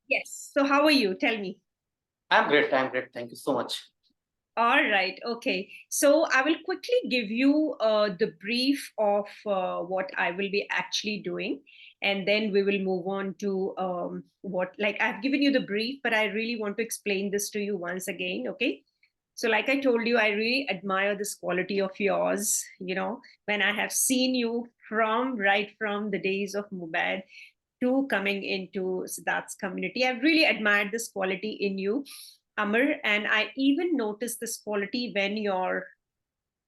Yes. So how are you? Tell me. I'm great. I'm great. Thank you so much. All right. Okay. So I will quickly give you the brief of what I will be actually doing. And then we will move on to what, like, I've given you the brief, but I really want to explain this to you once again. Okay. So, like I told you, I really admire this quality of yours. When I have seen you right from the days of Mubad to coming into Siddharth's community, I've really admired this quality in you, Amar, and I even noticed this quality when your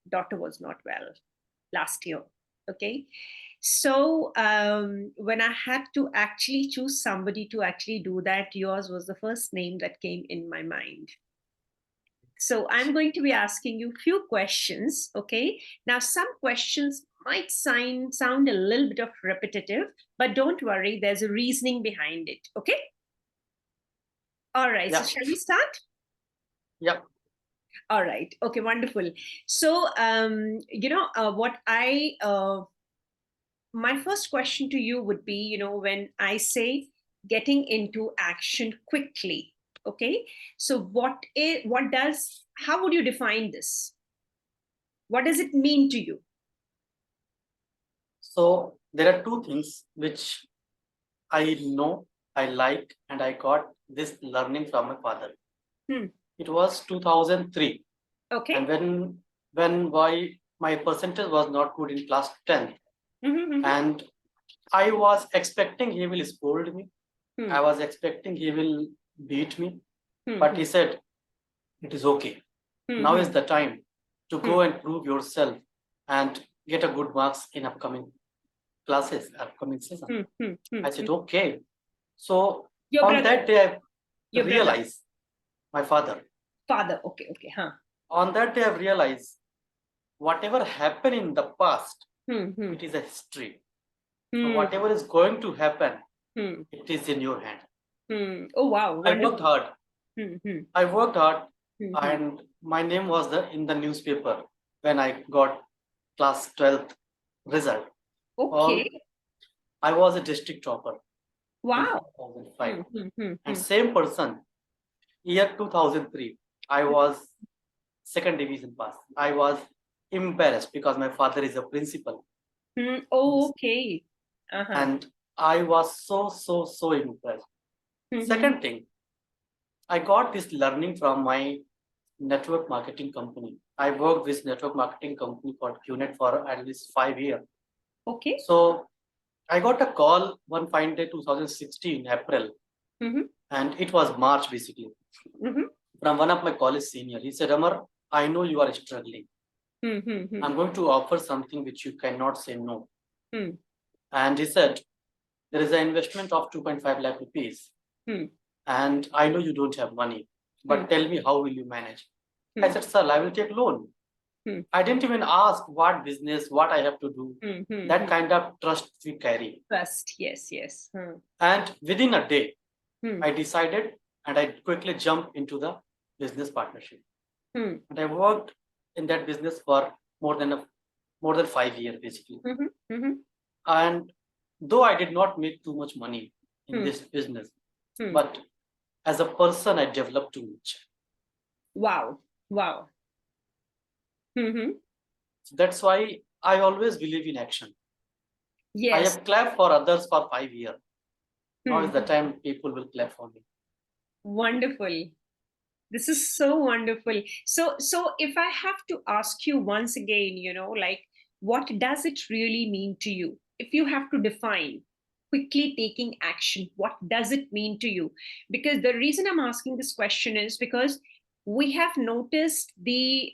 daughter was not well last year. Okay. So when I had to actually choose somebody to actually do that, yours was the first name that came in my mind. So I'm going to be asking you a few questions. Okay. Now, some questions might sound a little bit of repetitive, but don't worry, there's a reasoning behind it. Okay. All right. So Yeah. shall we start? Yeah. All right. Okay, wonderful. So, my first question to you would be, when I say getting into action quickly, okay? So, how would you define this? What does it mean to you? So there are two things which I know, I like, and I got this learning from my father. Hmm. It was 2003, and Okay. when my percentage was not good in class 10th, Mm-hmm, and I was expecting he will scold me. mm-hmm, I was expecting he will beat me, but hmm, he said it is okay. Now hmm, is the time to hmm, go and prove yourself and get a good marks in upcoming classes, upcoming season. hmm, hmm, hmm, I hmm. said, okay. So Your on brother, that day, I your brother, realized my father. father. Okay, okay, huh? On that day, I realized whatever happened in the past, Hmm, hmm, it is a history. hmm, Whatever is going to happen, hmm, it is in your hand. hmm. Oh wow, I worked wonderful. hard. Hmm, hmm, I worked hard, hmm, hmm. and my name was in the newspaper when I got class 12th result. All Okay. I was a district topper in Wow. 2005, Hmm, hmm, hmm, and hmm. same person year 2003. I was second division pass. I was embarrassed because my father is a principal. Hmm. Oh, okay. Uh-huh. And I was so impressed. Mm-hmm. Second thing, I got this learning from my network marketing company. I worked with network marketing company called QNet for at least 5 years. Okay. So I got a call one fine day, 2016, April, Mm-hmm. and it was March basically, Mm-hmm. from one of my college senior. He said, Amar, I know you are struggling. Mm-hmm. I'm going to offer something which you cannot say no. Mm-hmm. And he said, there is an investment of 2.5 lakh rupees. And I know you don't have money, but tell me how will you manage? I said, sir, I will take loan. I didn't even ask what business, what I have to do. That Mm-hmm. kind of trust we carry. Trust. Yes, yes. Hmm. And within a day, Hmm. I decided and I quickly jumped into the business partnership. Hmm. And I worked in that business for more than 5 years basically. Mm-hmm. Mm-hmm. And though I did not make too much money in Hmm. this business, Hmm. but as a person, I developed too much. Wow. Wow. Mm-hmm. So that's why I always believe in action. I Yes. have clapped for others for 5 years. Now is the Hmm. time people will clap for me. Wonderful. This is so wonderful. So if I have to ask you once again, like, what does it really mean to you? If you have to define quickly taking action, what does it mean to you? Because the reason I'm asking this question is because we have noticed the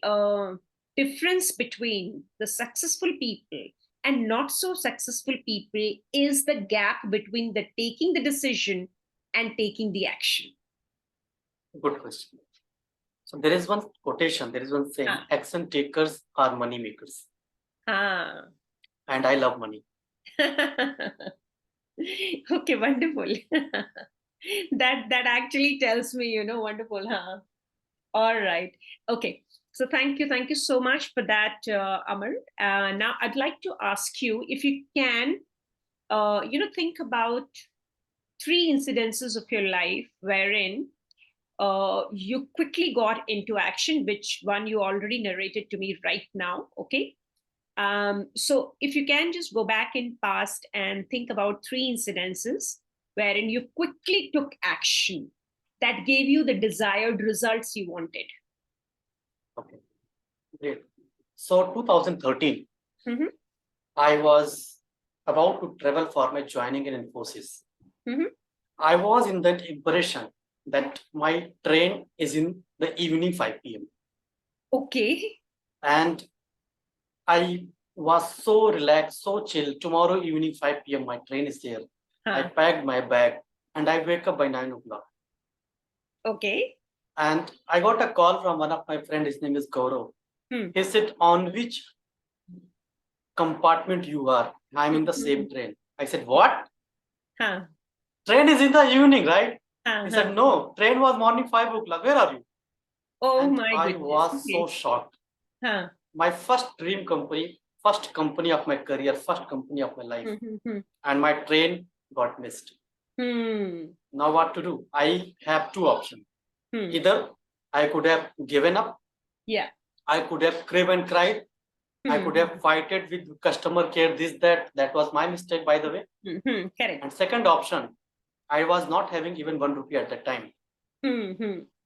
difference between the successful people and not so successful people is the gap between the taking the decision and taking the action. Good question. So there is one quotation, there is one saying, Ah, action takers are money makers. ah. And I love money. Okay, wonderful. That actually tells me, wonderful, huh? All right. Okay. So thank you so much for that, Amar. Now I'd like to ask you if you can, think about three incidences of your life wherein you quickly got into action, which one you already narrated to me right now. Okay. So if you can just go back in past and think about three incidences wherein you quickly took action that gave you the desired results you wanted. Okay, great. So 2013, Mm-hmm. I was about to travel for my joining in Infosys. Mm-hmm. I was in that impression that my train is in the evening 5 p.m. Okay. And I was so relaxed, so chill. Tomorrow evening 5 p.m. my train is there. I packed my bag and I wake up by 9 o'clock. Okay. And I got a call from one of my friends. His name is Gaurav. He said, on which compartment you are? I'm in the same train. I said, what? Train is in the evening, right? He said, no, train was morning 5 o'clock. Where are you? Oh And my I goodness. was so shocked. My first dream company, first company of my career, first company of my life. And my train got missed. Now what to do? I have two options. Either I could have given up. Yeah. I could have cried and cried. I could have fighted with customer care, this, that. That was my mistake, by the way. Correct. And second option, I was not having even 1 rupee at that time.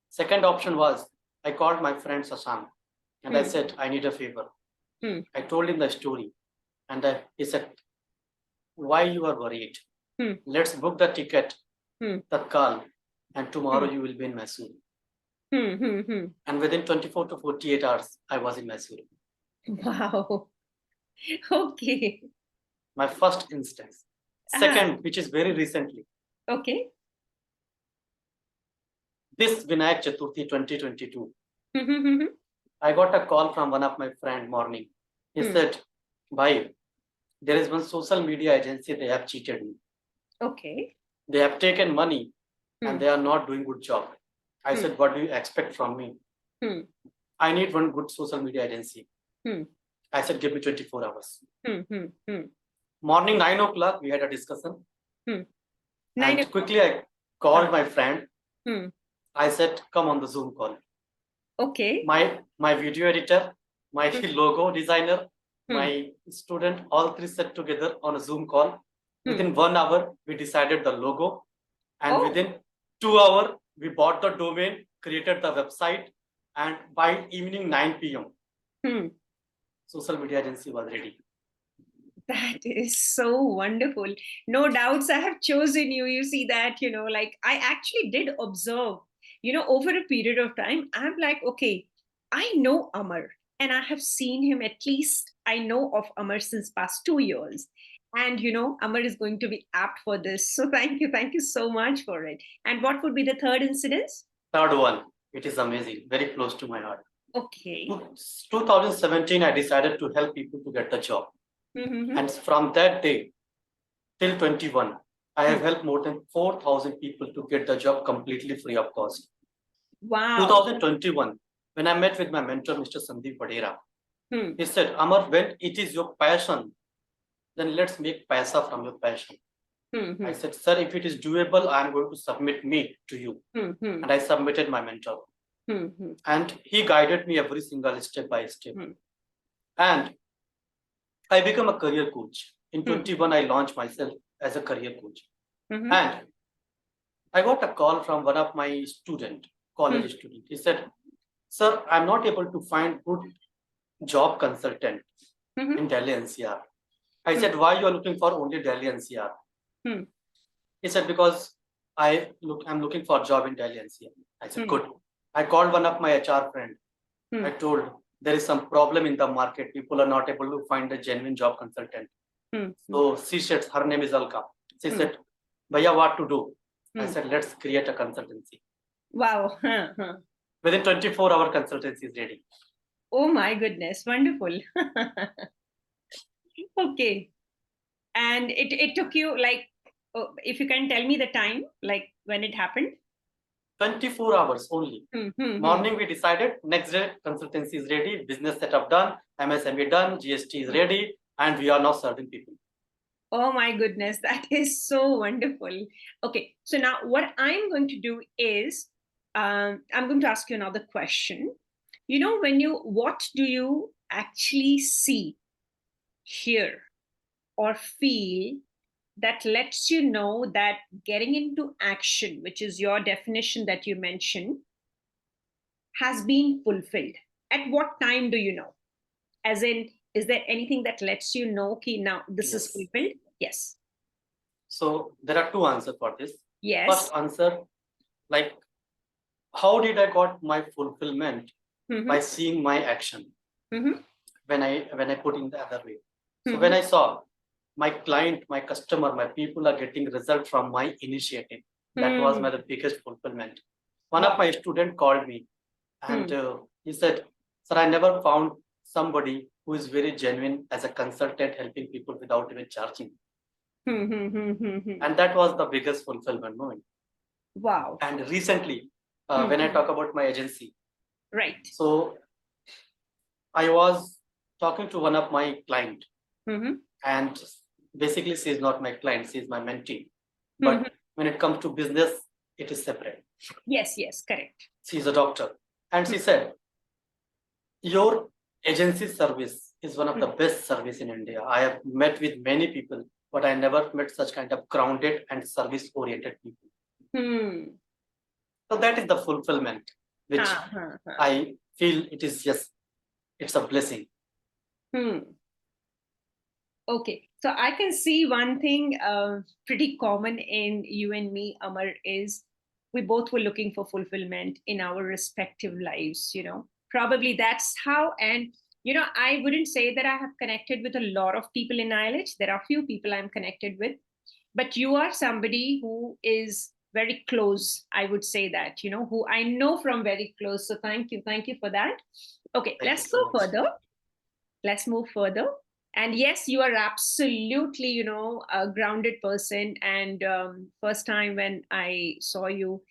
Second option was, I called my friend Sashank and I said, I need a favor. I told him the story. And he said, why you are worried? Let's book the ticket, Tatkal, and tomorrow you will be in Mysore. And within 24 to 48 hours, I was in Mysore. Wow. Okay. My first instance. Second, which is very recently. Okay. This Vinayak Chaturthi 2022. I got a call from one of my friend morning. He said, bhai, there is one social media agency, they have cheated me. Okay. They have taken money and they are not doing good job. I said, what do you expect from me? I need one good social media agency. I said, give me 24 hours. Morning 9 o'clock, we had a discussion. And quickly I called my friend. I said, come on the Zoom call. Okay. My video editor, my logo designer, my student, all three sat together on a Zoom call. Within 1 hour, we decided the logo. And within 2 hours, we bought the domain, created the website. And by evening 9 p.m., social media agency was ready. That is so wonderful. No doubts I have chosen you. You see that, like I actually did observe, over a period of time, I'm like, okay, I know Aamar and I have seen him at least, I know of Aamar since past 2 years. And, Aamar is going to be apt for this. So thank you. Thank you so much for it. And what would be the third incidence? Third one, it is amazing, very close to my heart. Okay. 2017, I decided to help people to get the job. And from that day till 21, I have helped more than 4,000 people to get the job completely free of cost. Wow. 2021, when I met with my mentor, Mr. Sandeep Vadera, he said, Aamar, when it is your passion, then let's make paisa from your passion. I said, sir, if it is doable, I am going to submit me to you. And I submitted my mentor. And he guided me every single step by step. And I became a career coach. In 21, I launched myself as a career coach. And I got a call from one of my college student. He said, sir, I'm not able to find good job consultant in Delhi NCR. I said, why you are looking for only Delhi NCR? He said, because I'm looking for a job in Delhi NCR. I said, good. I called one of my HR friend. I told, there is some problem in the market. People are not able to find a genuine job consultant. So she said, her name is Alka. She said, Bhaiya, what to do? I said, let's create a consultancy. Wow. Within 24-hour consultancy is ready. Oh my goodness. Wonderful. Okay. And it took you like, if you can tell me the time, like when it happened? 24 hours only. Morning we decided, next day consultancy is ready, business setup done, MSME done, GST is ready, and we are now serving people. Oh my goodness, that is so wonderful. Okay, so now what I'm going to do is I'm going to ask you another question. You know, what do you actually see, hear, or feel that lets you know that getting into action, which is your definition that you mentioned, has been fulfilled? At what time do you know? As in, is there anything that lets you know, okay, now this is Yes. fulfilled? Yes. So there are two answers for this. Yes. First answer, like, how did I got my fulfillment? By Mm-hmm. seeing my action. Mm-hmm. When I put in the other way. So when Mm-hmm. I saw my client, my customer, my people are getting result from my initiative, that was Hmm. my the biggest fulfillment. One of Wow. my student called me and Hmm. he said, "Sir, I never found somebody who is very genuine as a consultant helping people without even charging." Hmm. Hmm. Hmm. Hmm. Hmm. And that was the biggest fulfillment moment. Wow. And recently, Hmm. when I Hmm. talk about my agency, Right. so I was talking to one of my client, Mm-hmm. and basically she is not my client, she is my mentee. Mm-hmm. But when it comes to business, it is separate. Yes. Yes. Correct. She is a doctor. And Hmm. she said, your agency service is one of Hmm. the best service in India. I have met with many people, but I never met such kind of grounded and service oriented people. Hmm. So that is the fulfillment, which Ha, ha, ha. I feel it is, yes, it's a blessing. Hmm. Okay. So I can see one thing pretty common in you and me, Amar, is we both were looking for fulfillment in our respective lives, you know. Probably that's how, and I wouldn't say that I have connected with a lot of people in ILH. There are few people I'm connected with, but you are somebody who is very close. I would say that, who I know from very close. So thank you for that. Okay, Thank you let's so go much. further. Let's move further. And yes, you are absolutely, a grounded person. And first time when I saw you,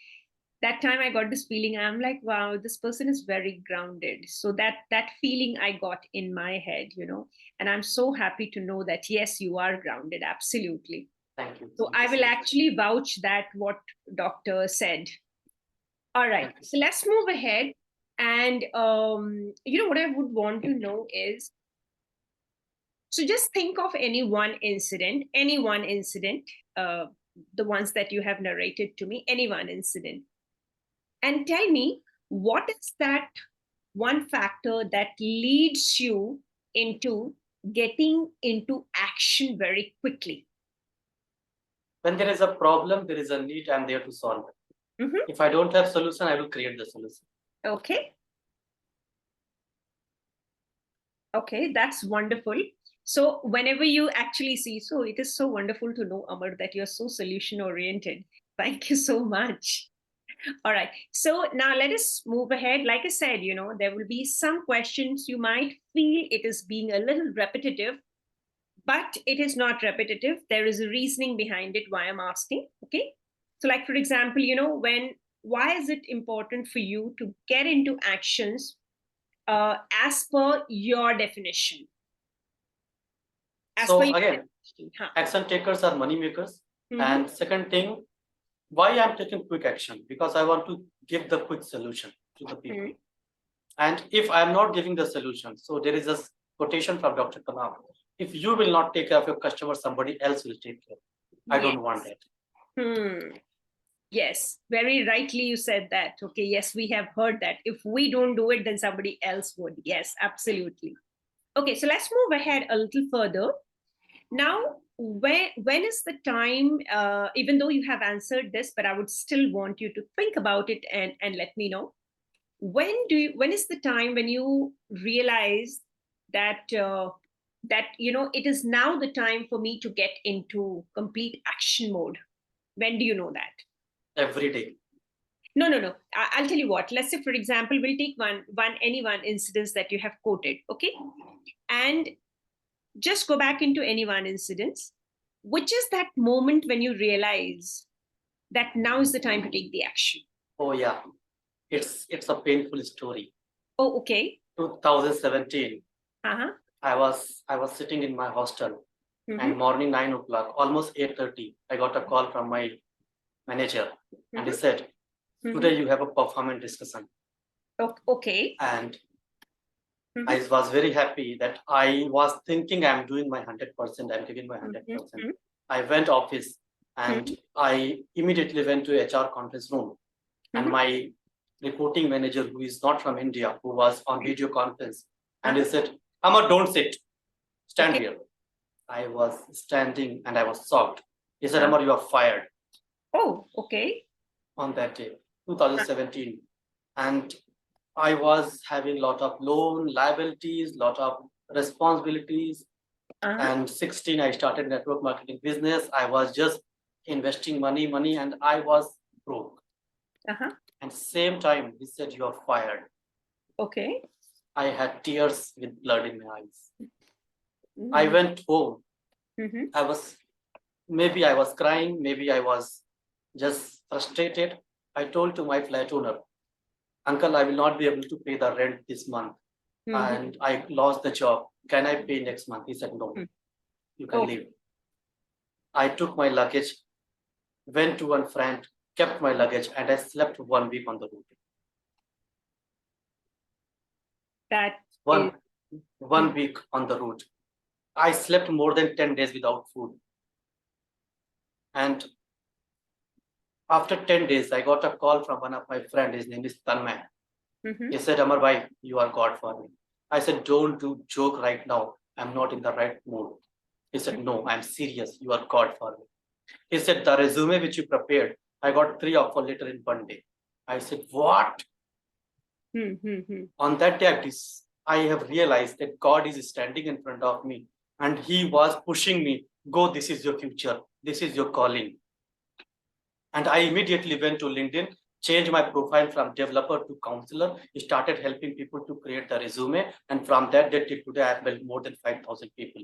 that time I got this feeling. I'm like, wow, this person is very grounded. So that feeling I got in my head, and I'm so happy to know that yes, you are grounded. Absolutely. Thank you. So Thank I you so will much. actually vouch that what doctor said. All right. Thank you. So let's move ahead. And what I would want to know is, so just think of any one incident, uh, the ones that you have narrated to me, any one incident, and tell me what is that one factor that leads you into getting into action very quickly. When there is a problem, there is a need, I'm there to solve it. Mm-hmm. If I don't have solution, I will create the solution. Okay. Okay, that's wonderful. So whenever you actually see, so it is so wonderful to know, Amar, that you're so solution oriented. Thank you so much. All right. So now let us move ahead. Like I said, there will be some questions you might feel it is being a little repetitive, but it is not repetitive. There is a reasoning behind it why I'm asking. Okay. So, like, for example, why is it important for you to get into actions as per your definition? As per So your again, definition. Huh. action takers are money makers. Mm-hmm. And second thing, why I'm taking quick action? Because I want to give the quick solution to the people. Mm-hmm. And if I'm not giving the solution, so there is a quotation from Dr. Kalam. If you will not take care of your customer, somebody else will take care. I Yes. don't want that. Hmm. Yes, very rightly you said that. Okay, yes, we have heard that. If we don't do it, then somebody else would. Yes, absolutely. Okay, so let's move ahead a little further. Now, when is the time? Even though you have answered this, but I would still want you to think about it and let me know. When is the time when you realize that it is now the time for me to get into complete action mode? When do you know that? Every day. No, no, no. I'll tell you what. Let's say, for example, we'll take any one incidents that you have quoted, okay, and just go back into any one incidents. Which is that moment when you realize that now is the time to take the action? Oh yeah, it's a painful story. Oh, okay. 2017, Uh huh. I was sitting in my hostel And morning 9 o'clock, almost 8:30, I got a call from my manager, and he said, today you have a performance discussion. Okay. And I was very happy that I was thinking I'm doing my 100%, I'm giving my 100%. I went office and I immediately went to HR conference room, and my reporting manager, who is not from India, who was on video conference, and he said, Aamar, don't sit, stand here. I was standing and I was shocked. He said, Aamar, you are fired. Oh, okay. On that day, 2017. And I was having a lot of loan liabilities, lot of responsibilities. And 16, I started network marketing business. I was just investing money, and I was broke. And same time, he said, you are fired. Okay. I had tears with blood in my eyes. I went home. I was crying, maybe I was just frustrated. I told to my flat owner, Uncle, I will not be able to pay the rent this month. And I lost the job. Can I pay next month? He said, no, you can leave. I took my luggage, went to one friend, kept my luggage, and I slept 1 week on the road. One week on the road. I slept more than 10 days without food. And after 10 days, I got a call from one of my friends. His name is Tanmay. He said, Aamar bhai, you are God for me. I said, don't do joke right now. I'm not in the right mood. He said, no, I'm serious. You are God for me. He said, the resume which you prepared, I got 3 offer letter in one day. I said, what? On that day, I have realized that God is standing in front of me and he was pushing me, go, this is your future. This is your calling. And I immediately went to LinkedIn, changed my profile from developer to counselor, started helping people to create the resume. And from that day till today, I have built more than 5,000 people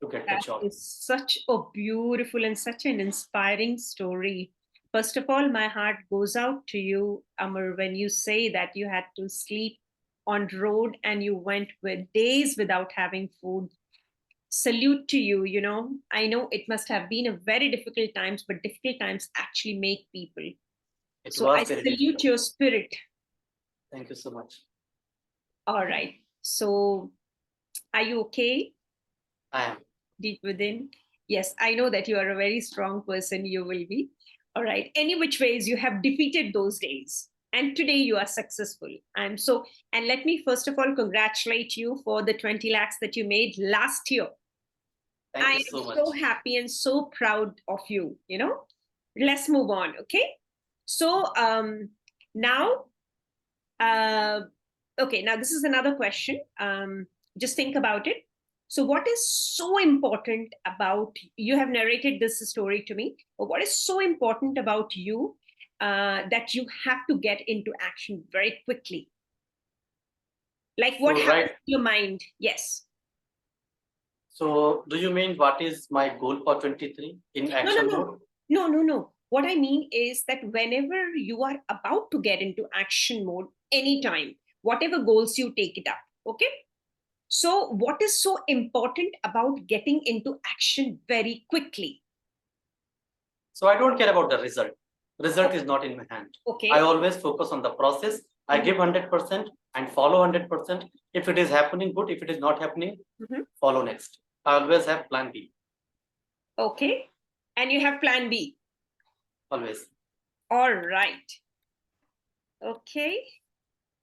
to get the job. That is such a beautiful and such an inspiring story. First of all, my heart goes out to you, Aamar, when you say that you had to sleep on road and you went with days without having food. Salute to you. I know it must have been a very difficult times, but difficult times actually make people. So I salute your spirit. Thank you so much. All right. So are you okay? I am. Deep within? Yes, I know that you are a very strong person. You will be. All right. Any which ways, you have defeated those days. And today you are successful. And let me first of all congratulate you for the 20 lakhs that you made last year. Thank you so much. I am so happy and so proud of you. Let's move on. Okay. So now, okay, now this is another question. Just think about it. So what is so important about, you have narrated this story to me, but what is so important about you that you have to get into action very quickly? Like what happens in your mind? Yes. So do you mean what is my goal for 23 in action mode? No. What I mean is that whenever you are about to get into action mode, anytime, whatever goals you take it up, okay? So what is so important about getting into action very quickly? So I don't care about the result. Result is not in my hand. Okay. I always focus on the process. I give 100% and follow 100%. If it is happening, good. If it is not happening, follow next. I always have plan B. Okay. And you have plan B? Always. All right. Okay.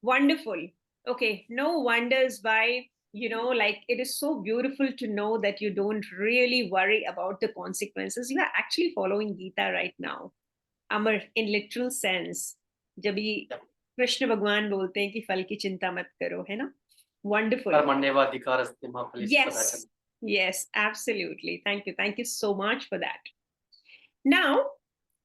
Wonderful. Okay. No wonders why, it is so beautiful to know that you don't really worry about the consequences. You are actually following Gita right now. Amar, in literal sense. जब कृष्ण भगवान बोलते हैं कि फल की चिंता मत करो, है ना? Wonderful. Yes, absolutely. Thank you so much for that. Now,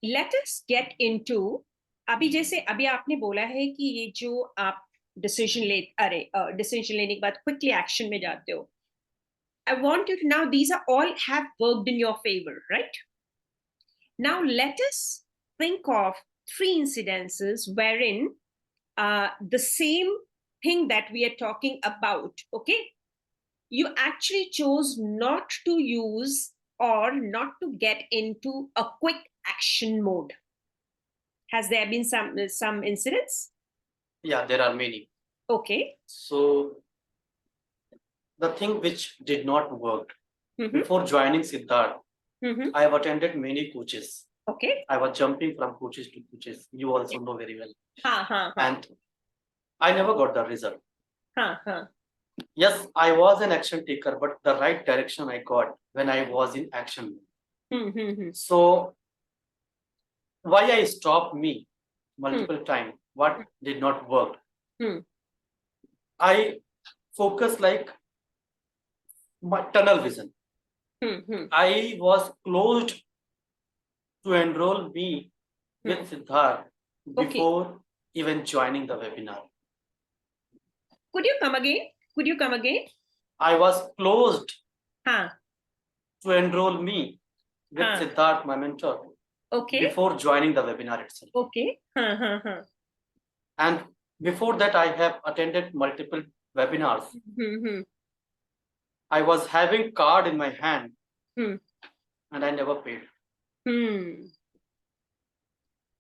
let us get into, अभी आपने बोला है कि ये जो आप डिसीजन लेने के बाद quickly action में जाते हो. I want you to now, these are all have worked in your favor, right? Now, let us think of 3 incidences wherein the same thing that we are talking about, okay, you actually chose not to use or not to get into a quick action mode. Has there been some incidents? Yeah, there are many. Okay. So the thing which did not work, before joining Siddharth, I have attended many coaches. Okay. I was jumping from coaches to coaches. You also know very well. And And I never got the result. huh. Yes, I was an action taker, but the right direction I got when I was in action. So why I stopped me multiple times, what did not work. I focus like my tunnel vision. I was closed to enroll me with Siddharth before even joining the webinar. Could you come again? Could you come again? I was closed to enroll me with Siddharth, my mentor, before joining the webinar itself. Okay. And before that, I have attended multiple webinars. I was having card in my hand and I never paid.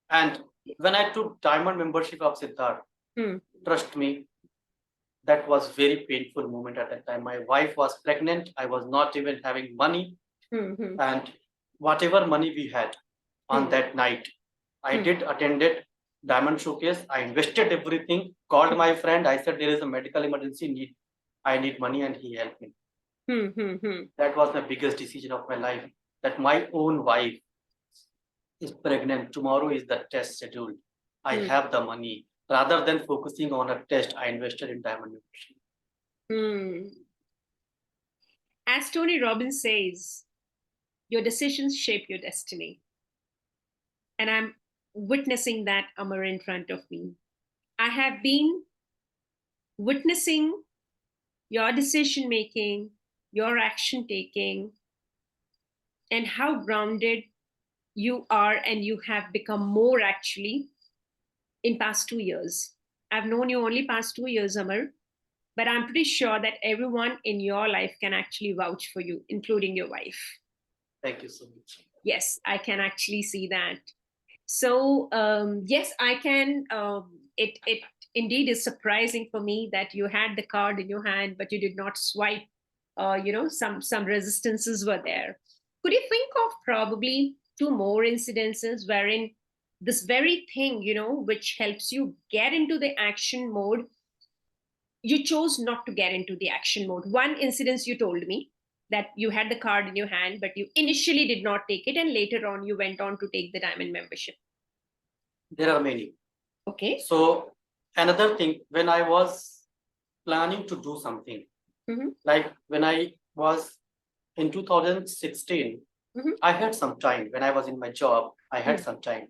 And when I took diamond membership of Siddharth, trust me, that was very painful moment at that time. My wife was pregnant. I was not even having money. And whatever money we had on that night, I did attended diamond showcase. I invested everything, called my friend. I said, there is a medical emergency. I need money, and he helped me. That was my biggest decision of my life, that my own wife is pregnant. Tomorrow is the test schedule. I have the money. Rather than focusing on a test, I invested in diamond nutrition. As Tony Robbins says, your decisions shape your destiny. And I'm witnessing that, Amar, in front of me. I have been witnessing your decision making, your action taking, and how grounded you are, and you have become more actually in past 2 years. I've known you only past 2 years, Amar, but I'm pretty sure that everyone in your life can actually vouch for you, including your wife. Thank you so much. Yes, I can actually see that. So yes, I can. It indeed is surprising for me that you had the card in your hand, but you did not swipe. Some resistances were there. Could you think of probably 2 more incidences wherein this very thing, which helps you get into the action mode, you chose not to get into the action mode? One incident you told me that you had the card in your hand, but you initially did not take it, and later on you went on to take the diamond membership. There are many. Okay. So another thing, when I was planning to do something, like when I was in 2016, I had some time. When I was in my job, I had some time.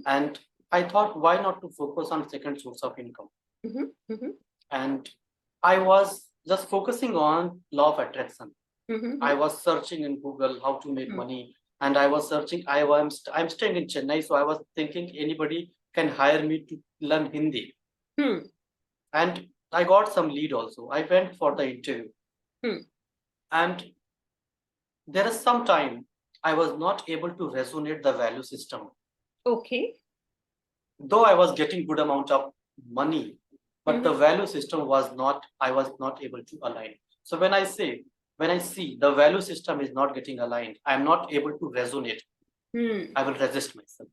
And I thought, why not to focus on second source of income? And I was just focusing on law of attraction. I was searching in Google how to make money. And I was searching, I'm staying in Chennai, so I was thinking anybody can hire me to learn Hindi. And I got some lead also. I went for the interview. And there is some time I was not able to resonate the value system. Okay. Though I was getting good amount of money, but the value system was not, I was not able to align. So when I see the value system is not getting aligned, I'm not able to resonate. I will resist myself.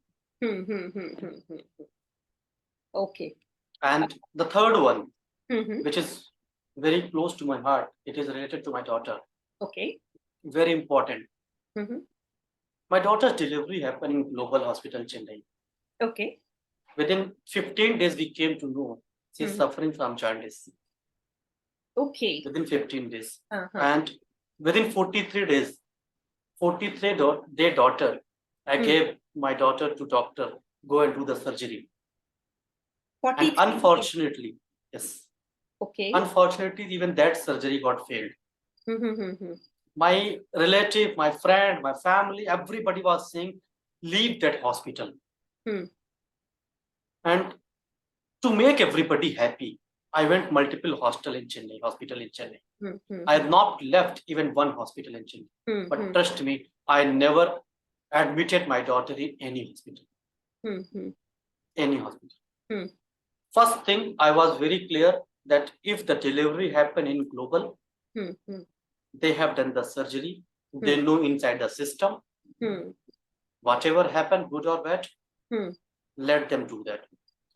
Okay. And the third one, which is very close to my heart, it is related to my daughter. Okay. Very important. My daughter's delivery happened in Global Hospital, Chennai. Okay. Within 15 days, we came to know she's suffering from jaundice. Okay. Within 15 days. And within 43 days, 43-day daughter, I gave my daughter to doctor, go and do the surgery. And unfortunately, yes. Okay. Unfortunately, even that surgery got failed. My relative, my friend, my family, everybody was saying, leave that hospital. And to make everybody happy, I went multiple hospital in Chennai. I have not left even one hospital in Chennai. But trust me, I never admitted my daughter in any hospital. Any hospital. First thing, I was very clear that if the delivery happened in global, they have done the surgery, they know inside the system, whatever happened, good or bad, let them do that.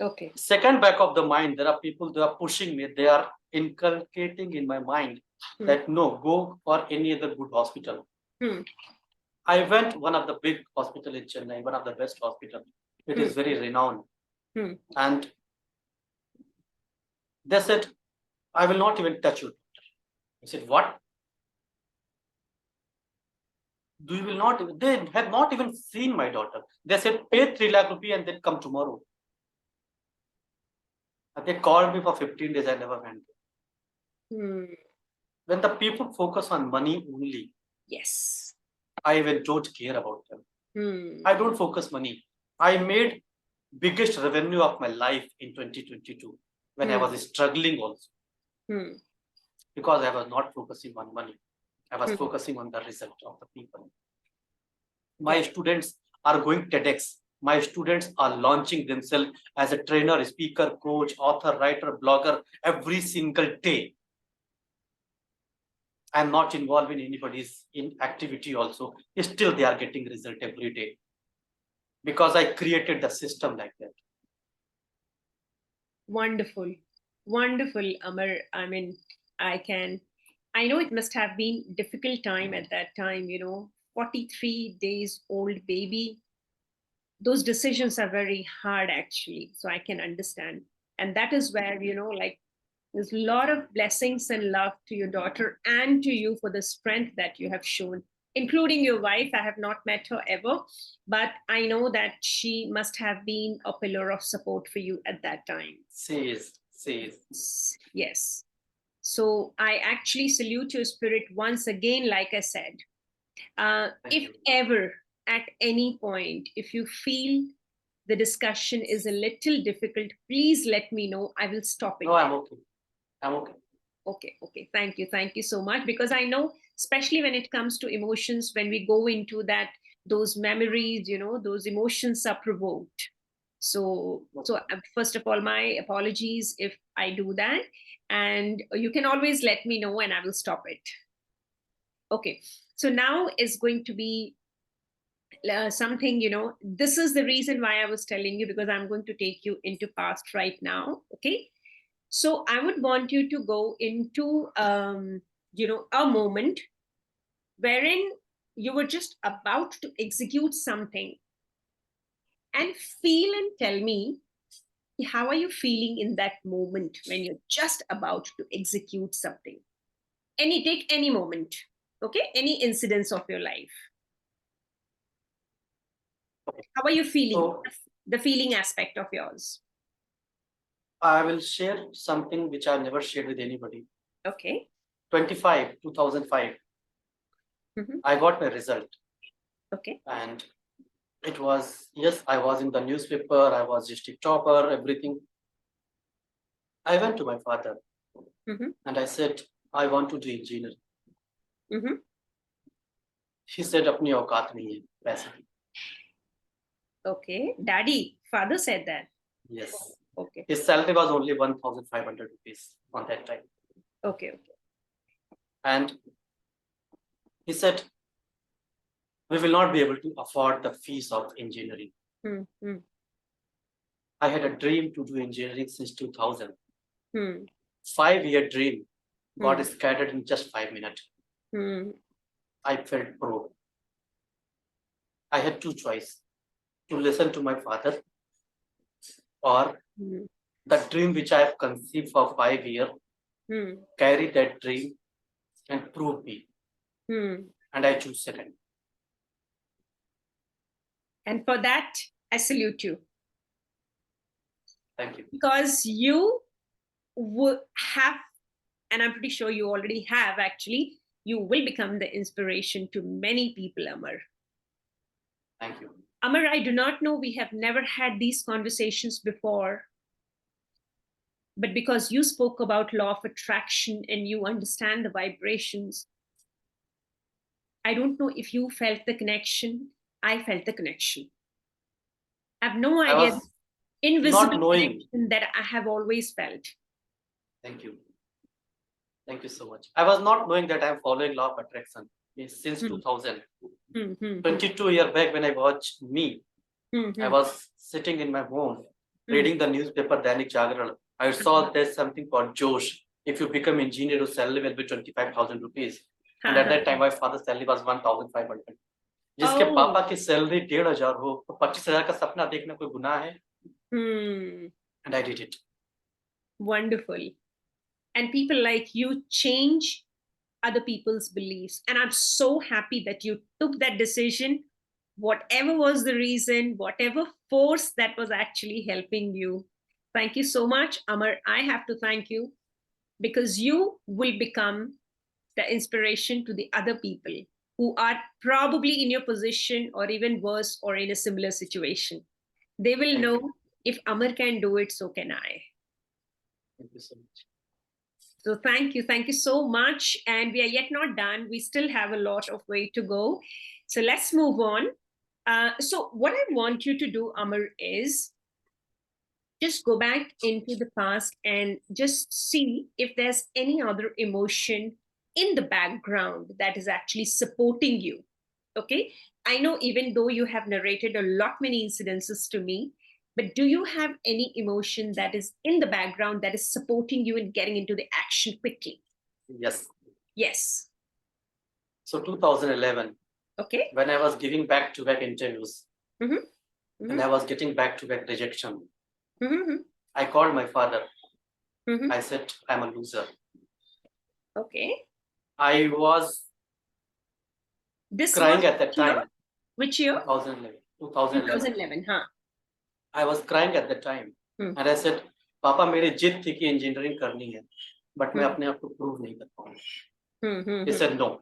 Okay. Second, back of the mind, there are people, they are pushing me, they are inculcating in my mind that no, go for any other good hospital. I went one of the big hospital in Chennai, one of the best hospital. It is very renowned. And they said, I will not even touch you. I said, what? You will not, they have not even seen my daughter. They said, pay 3 lakh rupees and then come tomorrow. And they called me for 15 days, I never went. When the people focus on money only, yes, I even don't care about them. I don't focus money. I made biggest revenue of my life in 2022 when I was struggling also. Because I was not focusing on money. I was focusing on the result of the people. My students are going TEDx. My students are launching themselves as a trainer, speaker, coach, author, writer, blogger every single day. I'm not involved in anybody's activity also. Still, they are getting result every day. Because I created the system like that. Wonderful. Wonderful, Amar. I mean, I know it must have been difficult time at that time, 43 days old baby. Those decisions are very hard actually. So I can understand. And that is where, like there's a lot of blessings and love to your daughter and to you for the strength that you have shown, including your wife. I have not met her ever, but I know that she must have been a pillar of support for you at that time. She is. Yes. So I actually salute your spirit once again, like I said. If ever at any point, if you feel the discussion is a little difficult, please let me know. I will stop it. No, I'm okay. Okay. Thank you so much. Because I know, especially when it comes to emotions, when we go into that, those memories, those emotions are provoked. So first of all, my apologies if I do that. And you can always let me know and I will stop it. Okay. So now is going to be something, this is the reason why I was telling you, because I'm going to take you into past right now. Okay. So I would want you to go into, a moment wherein you were just about to execute something, and feel and tell me, how are you feeling in that moment when you're just about to execute something? Take any moment, okay? Any incidents of your life. How are you feeling? So, the feeling aspect of yours. I will share something which I've never shared with anybody. Okay. 2005. I got my result. Okay. And it was, yes, I was in the newspaper, I was district topper, everything. I went to my father and I said, I want to do engineering. He said, apni auqat nahi hai, paisa. Okay. Daddy, father said that? Yes. Okay. His salary was only 1,500 rupees on that time. Okay. And he said, we will not be able to afford the fees of engineering. I had a dream to do engineering since 2000. 5-year dream got scattered in just 5 minutes. I felt broke. I had two choices: to listen to my father, or the dream which I have conceived for 5 years, carry that dream and prove me. And I choose second. And for that, I salute you. Thank you. Because you would have, and I'm pretty sure you already have actually, you will become the inspiration to many people, Amar. Thank you. Amar, I do not know, we have never had these conversations before. But because you spoke about law of attraction and you understand the vibrations, I don't know if you felt the connection. I felt the connection. I have no I idea was the not invisible knowing. connection that I have always felt. Thank you. Thank you so much. I was not knowing that I'm following law of attraction since 2000. 22 years back when I watched me, I was sitting in my home reading the newspaper Dainik Jagran. I saw there's something called Josh. If you become engineer, your salary will be 25,000 rupees. And at that time, my father's salary was 1,500. जिसके पापा की salary 1,500 हो तो 25,000 का सपना देखना कोई गुनाह है? And I did it. Wonderful. And people like you change other people's beliefs. And I'm so happy that you took that decision, whatever was the reason, whatever force that was actually helping you. Thank you so much, Amar. I have to thank you because you will become the inspiration to the other people who are probably in your position or even worse or in a similar situation. They will know if Amar can do it, so can I. Thank you so much. So thank you. Thank you so much. And we are yet not done. We still have a lot of way to go. So let's move on. So what I want you to do, Amar, is just go back into the past and just see if there's any other emotion in the background that is actually supporting you. Okay. I know even though you have narrated a lot many incidences to me, but do you have any emotion that is in the background that is supporting you in getting into the action quickly? Yes. Yes. So 2011. Okay. When I was giving back-to-back interviews, and I was getting back-to-back rejection, I called my father. I said, I'm a loser. Okay. I was crying at that time. Which year? 2011. 2011, huh? I was crying at that time. And I said, पापा मेरी जिद थी कि engineering करनी है, but मैं अपने आप को प्रूव नहीं कर पाऊंगा. He said, no.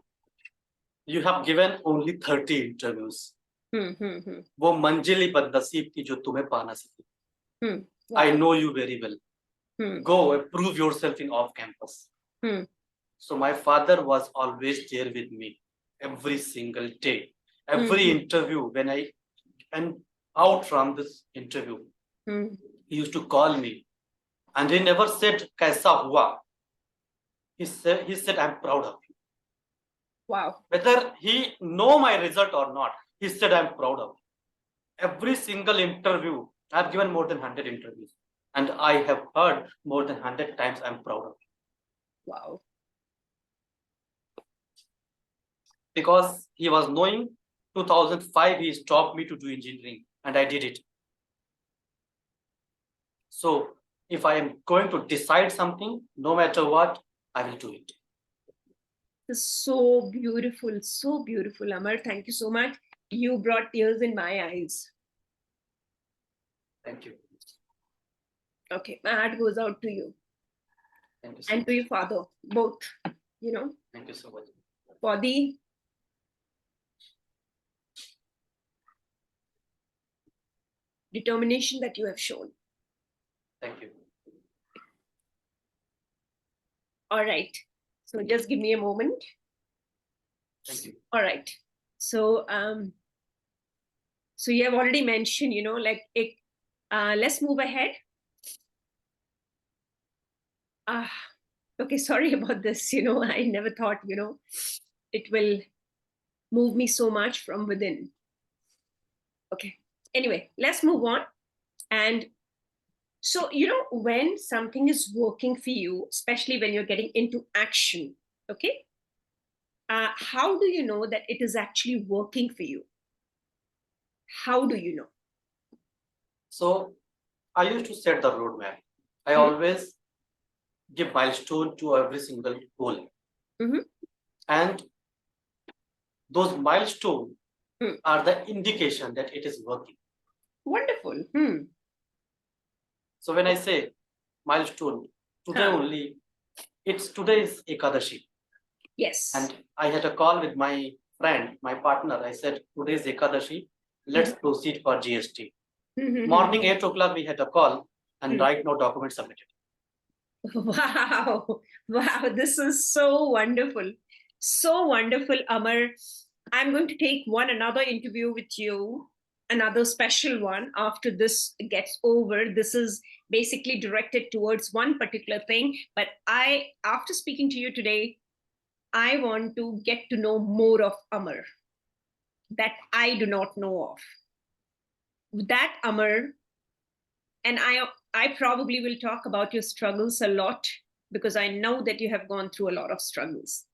You have given only 30 interviews. वो मंजिल ही बदनसीब थी जो तुम्हें पाना सकी. I know you very well. Go and prove yourself in off campus. So my father was always there with me every single day. Every interview, when I went out from this interview, he used to call me, and he never said "Kaisa hua." He said, "I'm proud of you." Wow. Whether he know my result or not, he said, "I'm proud of you." Every single interview, I've given more than 100 interviews, and I have heard more than 100 times, "I'm proud of you." Wow. Because he was knowing 2005 he stopped me to do engineering, and I did it. So if I am going to decide something, no matter what, I will do it. So beautiful, Amar. Thank you so much. You brought tears in my eyes. Thank you. Okay, my heart goes out to you. Thank you so and much. To your father, both, Thank you so much. For the determination that you have shown. Thank you. All right. So just give me a moment. Thank you. All right. So so you have already mentioned, let's move ahead. Okay, sorry about this. I never thought, it will move me so much from within. Okay. Anyway, let's move on. And so, when something is working for you, especially when you're getting into action, okay, how do you know that it is actually working for you? How do you know? So I used to set the roadmap. I always give milestone to every single goal. And those milestones are the indication that it is working. Wonderful. So when I say milestone, today only, today is Ekadashi. Yes. And I had a call with my friend, my partner. I said, today is Ekadashi. Let's proceed for GST. Morning 8 o'clock, we had a call, and right now document submitted. Wow. Wow. This is so wonderful. So wonderful, Amar. I'm going to take another interview with you, another special one after this gets over. This is basically directed towards one particular thing. But after speaking to you today, I want to get to know more of Amar that I do not know of. That Amar, and I probably will talk about your struggles a lot because I know that you have gone through a lot of struggles.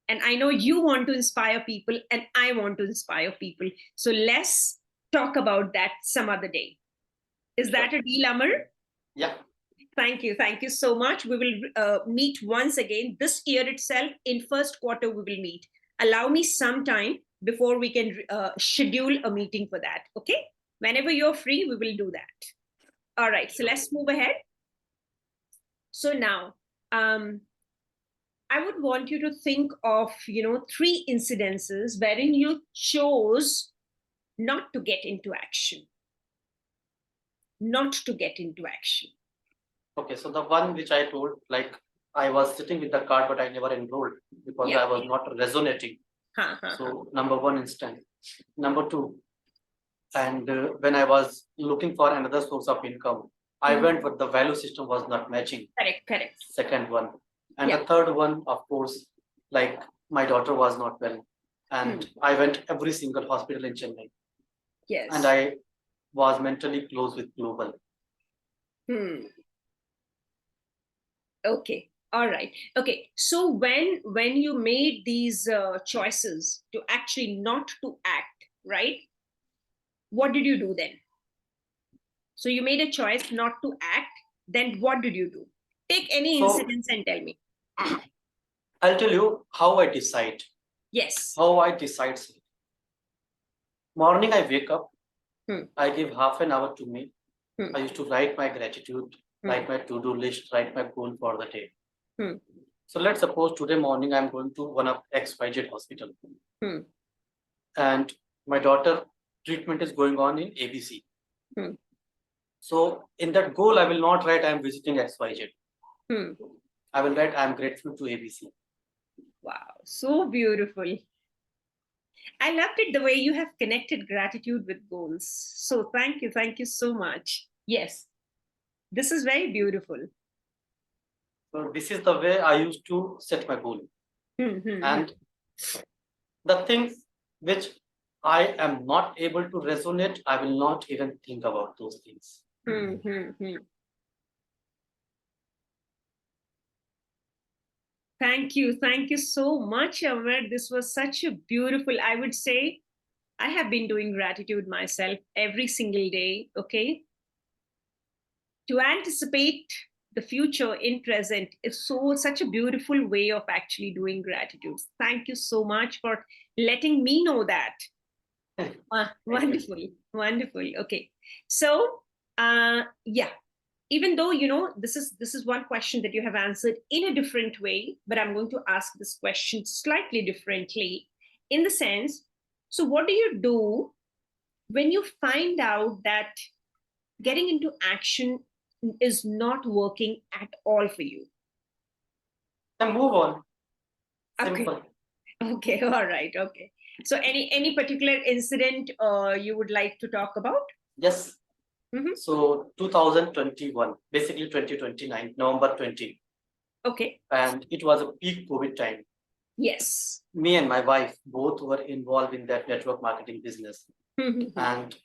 And I know you want to inspire people and I want to inspire people. So let's talk about that some other day. Is that a deal, Amar? Yeah. Thank you. Thank you so much. We will meet once again this year itself. In first quarter, we will meet. Allow me some time before we can schedule a meeting for that. Okay? Whenever you're free, we will do that. All right. So let's move ahead. So now, I would want you to think of, 3 incidences wherein you chose not to get into action. Not to get into action. Okay, so the one which I told, like I was sitting with the card, but I never enrolled because I was not resonating. So number one instance. Number two, and when I was looking for another source of income, I went, but the value system was not matching. Correct. Second one. And the third one, of course, like my daughter was not well. And I went every single hospital in Chennai. Yes. And I was mentally close with global. Okay. All right. Okay. So when you made these choices to actually not to act, right? What did you do then? So you made a choice not to act. Then what did you do? Take any incidents and tell me. I'll tell you how I decide. Yes. How I decide. Morning, I wake up. I give half an hour to me. I used to write my gratitude, write my to-do list, write my goal for the day. So let's suppose today morning I'm going to one of XYZ hospital. And my daughter treatment is going on in ABC. So in that goal, I will not write I'm visiting XYZ. I will write I'm grateful to ABC. Wow, so beautiful. I loved it the way you have connected gratitude with goals. So thank you so much. Yes, this is very beautiful. So this is the way I used to set my goal. And the things which I am not able to resonate, I will not even think about those things. Thank you so much, Aamar. This was such a beautiful, I would say, I have been doing gratitude myself every single day, okay? To anticipate the future in present is such a beautiful way of actually doing gratitude. Thank you so much for letting me know that. Wonderful. Okay. So, yeah, even though this is one question that you have answered in a different way, but I'm going to ask this question slightly differently in the sense, so what do you do when you find out that getting into action is not working at all for you? And move on. Simple. Okay. All right. Okay. So any particular incident you would like to talk about? Yes. So 2021, basically 2029, November 20. Okay. And it was a peak COVID time. Yes. Me and my wife both were involved in that network marketing business. And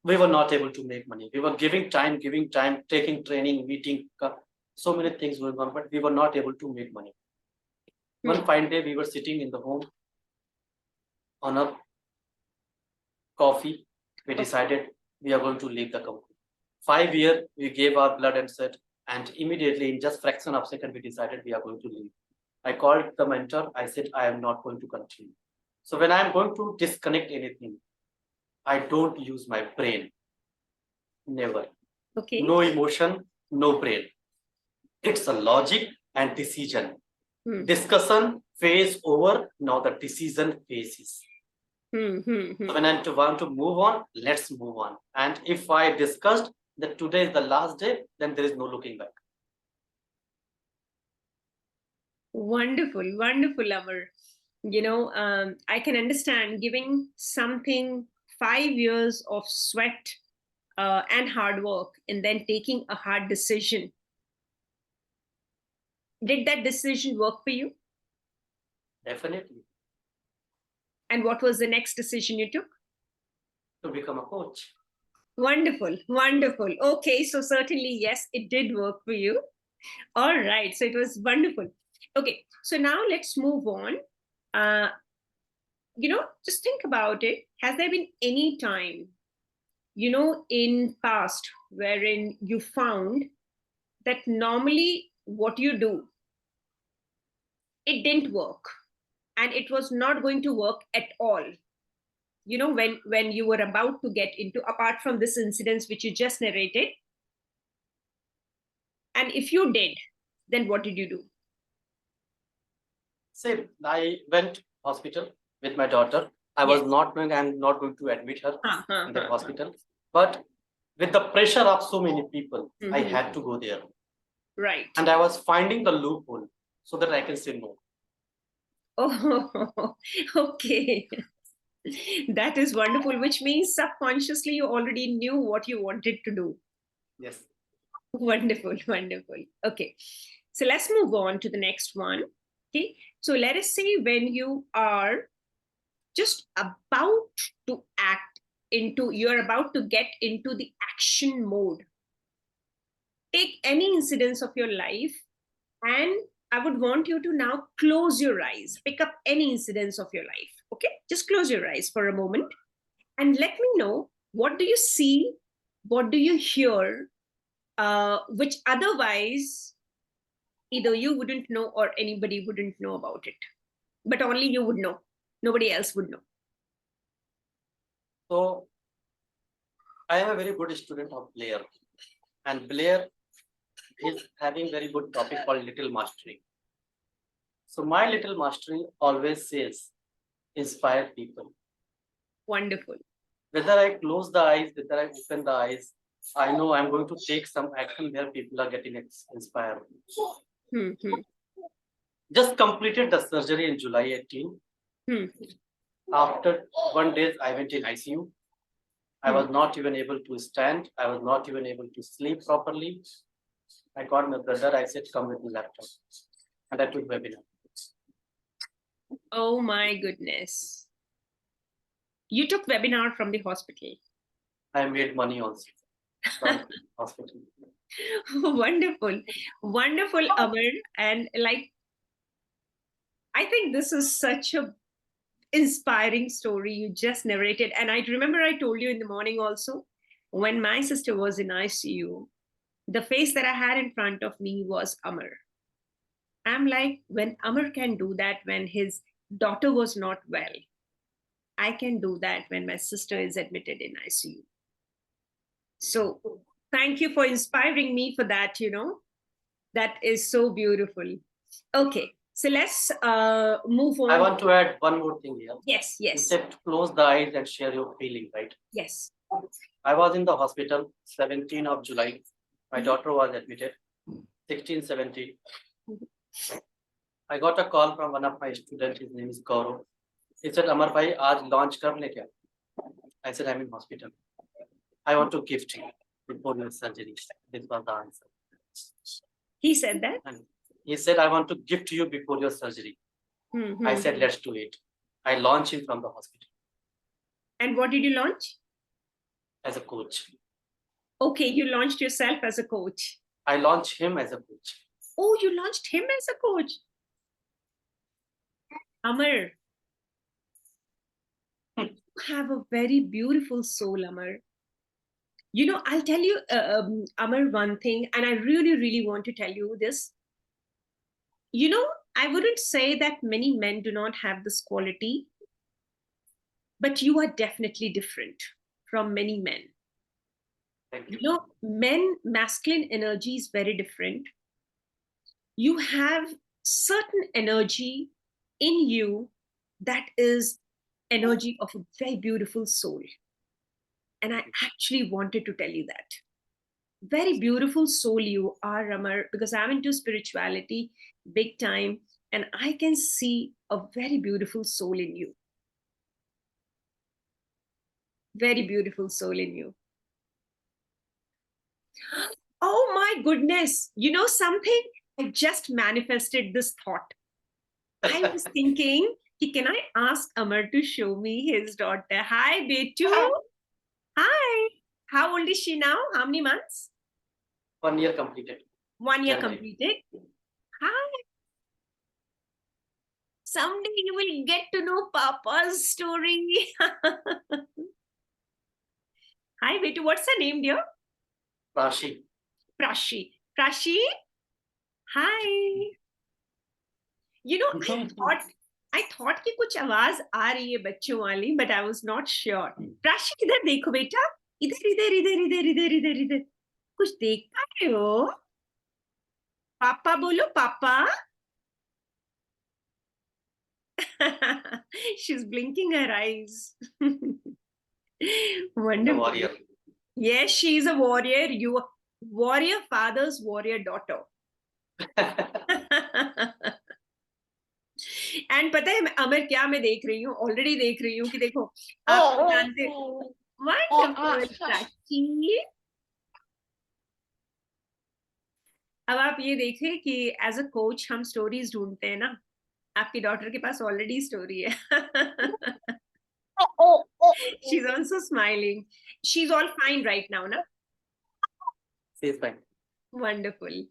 we were not able to make money. We were giving time, taking training, meeting, so many things going on, but we were not able to make money. One fine day, we were sitting in the home on a coffee. We decided we are going to leave the company. 5 years, we gave our blood and sweat, and immediately, in just fraction of a second, we decided we are going to leave. I called the mentor. I said, I am not going to continue. So when I'm going to disconnect anything, I don't use my brain. Never. Okay. No emotion, no brain. It's a logic and decision. Discussion phase over. Now the decision phase is. So when I want to move on, let's move on. And if I discussed that today is the last day, then there is no looking back. Wonderful, wonderful, Amar. I can understand giving something 5 years of sweat and hard work and then taking a hard decision. Did that decision work for you? Definitely. And what was the next decision you took? To become a coach. Wonderful, wonderful. Okay, so certainly, yes, it did work for you. All right, so it was wonderful. Okay, so now let's move on. Uh, just think about it. Has there been any time, in past wherein you found that normally what you do, it didn't work and it was not going to work at all? When you were about to get into, apart from this incidents which you just narrated, and if you did, then what did you do? Same. I went hospital with my daughter. I was not going. I'm not going to admit her in the hospital. But with the pressure of so many people, I had to go there. Right. And I was finding the loophole so that I can say no. Oh, okay. That is wonderful, which means subconsciously you already knew what you wanted to do. Yes. Wonderful, wonderful. Okay. So let's move on to the next one. Okay. So let us say when you are just about to you're about to get into the action mode. Take any incidents of your life, and I would want you to now close your eyes. Pick up any incidents of your life. Okay. Just close your eyes for a moment and let me know, what do you see? What do you hear? Which otherwise either you wouldn't know or anybody wouldn't know about it. But only you would know. Nobody else would know. So I am a very good student of Blair. And Blair is having very good topic called Little Mastery. So my Little Mastery always says, inspire people. Wonderful. Whether I close the eyes, whether I open the eyes, I know I'm going to take some action where people are getting inspired. Just completed the surgery in July 18. After 1 day, I went in ICU. I was not even able to stand. I was not even able to sleep properly. I called my brother. I said, come with the laptop. And I took webinar. Oh my goodness. You took webinar from the hospital. I made money also from hospital. Wonderful. Wonderful, Amar. And I think this is such a inspiring story you just narrated. And I remember I told you in the morning also, when my sister was in ICU, the face that I had in front of me was Amar. I'm like, when Amar can do that when his daughter was not well, I can do that when my sister is admitted in ICU. So thank you for inspiring me for that, That is so beautiful. Okay, so let's move on. I want to add one more thing here. Yes, yes. You said to close the eyes and share your feeling, right? Yes. I was in the hospital 17th of July. My daughter was admitted 16, 17. I got a call from one of my students. His name is Gaurav. He said, Amar bhai, aaj launch kar le kya? I said, I'm in hospital. I want to gift you before your surgery. This was the answer. He said that? And he said, I want to gift you before your surgery. I said, let's do it. I launched him from the hospital. And what did you launch? As a coach. Okay, you launched yourself as a coach. I launched him as a coach. Oh, you launched him as a coach. Amar, you have a very beautiful soul, Amar. I'll tell you, Amar, one thing, and I really, really want to tell you this. I wouldn't say that many men do not have this quality, but you are definitely different from many men. Men, masculine energy is very different. You have certain energy in you that is energy of a very beautiful soul. And I actually wanted to tell you that. Very beautiful soul you are, Amar, because I'm into spirituality big time. and I can see a very beautiful soul in you. Very beautiful soul in you. Oh my goodness. You know something? I just manifested this thought. I was thinking, can I ask Amar to show me his daughter? Hi, Betu. Hi. How old is she now? How many months? 1 year completed. 1 year completed. Hi. Someday you will get to know Papa's story. Hi, Betu. What's her name, dear? Prashi. Prashi. Prashi? Hi. You know, I thought कि कुछ आवाज आ रही है बच्चों वाली, but I was not sure. Prashi इधर देखो बेटा, इधर इधर इधर इधर इधर इधर इधर कुछ देख पा रहे हो? पापा बोलो पापा. She's blinking her eyes. Wonderful. Warrior. Yes, she is a warrior. You warrior father's warrior daughter. And पता है अमर क्या मैं देख रही हूँ, ऑलरेडी देख रही हूँ कि देखो आप जानते. वंडरफुल प्राची. अब आप ये देखें कि एज अ कोच हम स्टोरीज ढूंढते हैं ना. आपकी डॉटर के पास ऑलरेडी स्टोरी है. She's also smiling. She's all fine right now, na? She's fine. Wonderful.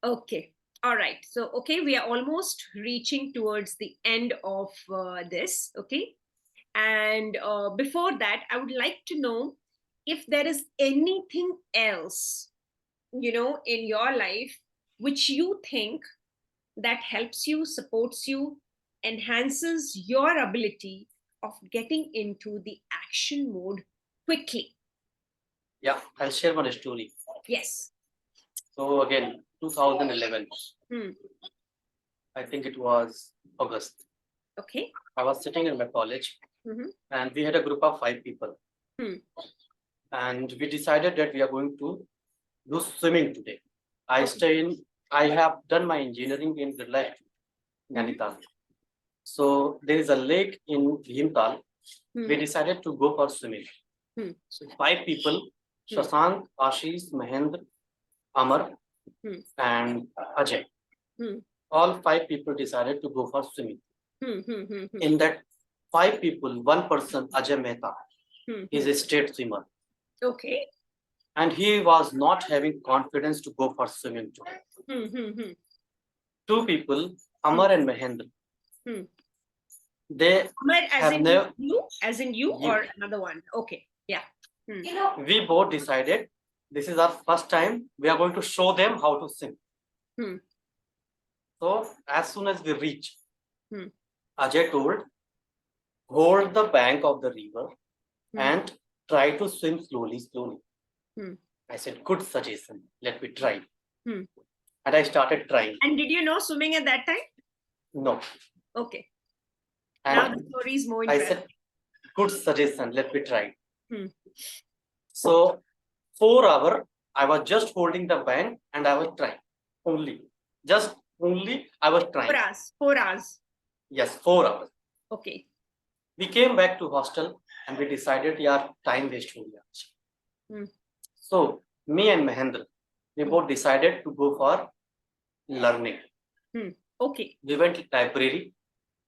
Okay. All right. So, okay, we are almost reaching towards the end of this. Okay. And before that, I would like to know if there is anything else, you know, in your life which you think that helps you, supports you, enhances your ability of getting into the action mode quickly. Yeah, I'll share one story. Yes. So again, 2011. Hmm. I think it was August. Okay. I was sitting in my college, and we had a group of 5 people. And we decided that we are going to do swimming today. I have done my engineering in Birla, Nainital. So there is a lake in Bhimtal. We decided to go for swimming. So 5 people, Shashank, Ashish, Mahendra, Aamar, and Ajay. All 5 people decided to go for swimming. In that 5 people, one person, Ajay Mehta, is a state swimmer. Okay. And he was not having confidence to go for swimming today. 2 people, Aamar and Mahendra. They Aamar as have in never. as in you or another one? Okay. Yeah. We both decided this is our first time. We are going to show them how to swim. So as soon as we reach, Ajay told, hold the bank of the river and try to swim slowly, slowly. I said, good suggestion. Let me try. And I started trying. And did you know swimming at that time? No. Okay. And now the story is more interesting. I said, good suggestion. Let me try. So 4 hours, I was just holding the bank and I was trying. Only I was trying. 4 hours. 4 hours. Yes, 4 hours. Okay. We came back to hostel and we decided, yeah, time waste ho gaya. So me and Mahendra, we both decided to go for learning. Okay. We went to library,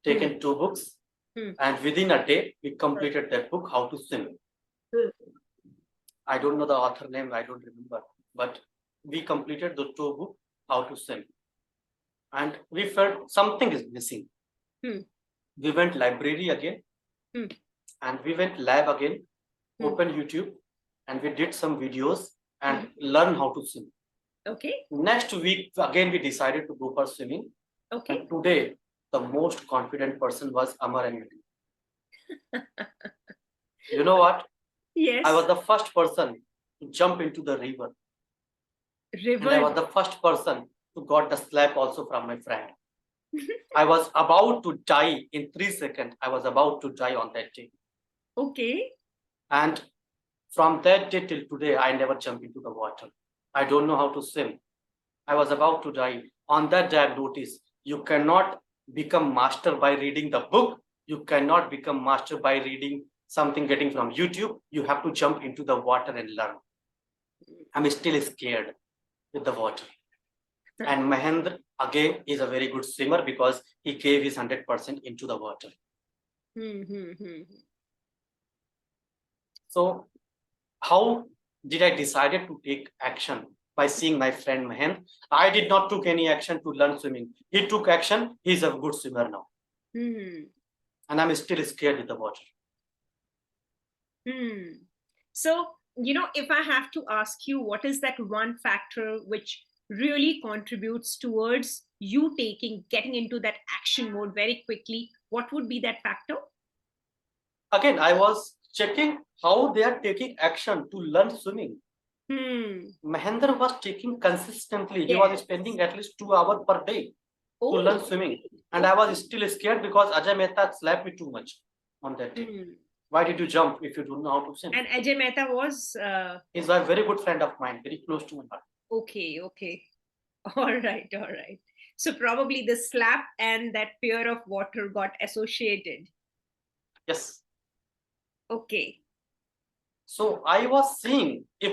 taken 2 books, and within a day we completed that book, How to Swim. I don't know the author name, I don't remember, but we completed the 2 books, How to Swim. And we felt something is missing. We went library again, and we went lab again, opened YouTube, and we did some videos and learn how to swim. Okay. Next week, again, we decided to go for swimming. Okay. And today, the most confident person was Aamar and me. You know what? Yes. I was the first person to jump into the river. And I was the first person to got the slap also from my friend. I was about to die in 3 seconds. I was about to die on that day. Okay. And from that day till today, I never jump into the water. I don't know how to swim. I was about to die. On that day, I noticed you cannot become master by reading the book. You cannot become master by reading something getting from YouTube. You have to jump into the water and learn. I'm still scared with the water. And Mahendra again is a very good swimmer because he gave his 100% into the water. So how did I decided to take action? By seeing my friend Mahendra. I did not took any action to learn swimming. He took action. He's a good swimmer now. And I'm still scared with the water. So, if I have to ask you, what is that one factor which really contributes towards you getting into that action mode very quickly? What would be that factor? Again, I was checking how they are taking action to learn swimming. Mahendra was taking consistently. He was spending at least 2 hours per day to learn swimming. And I was still scared because Ajay Mehta slapped me too much on that day. Why did you jump if you don't know how to swim? And Ajay Mehta was... He's a very good friend of mine, very close to my heart. Okay. All right. So probably the slap and that fear of water got associated. Yes. Okay. So I was seeing if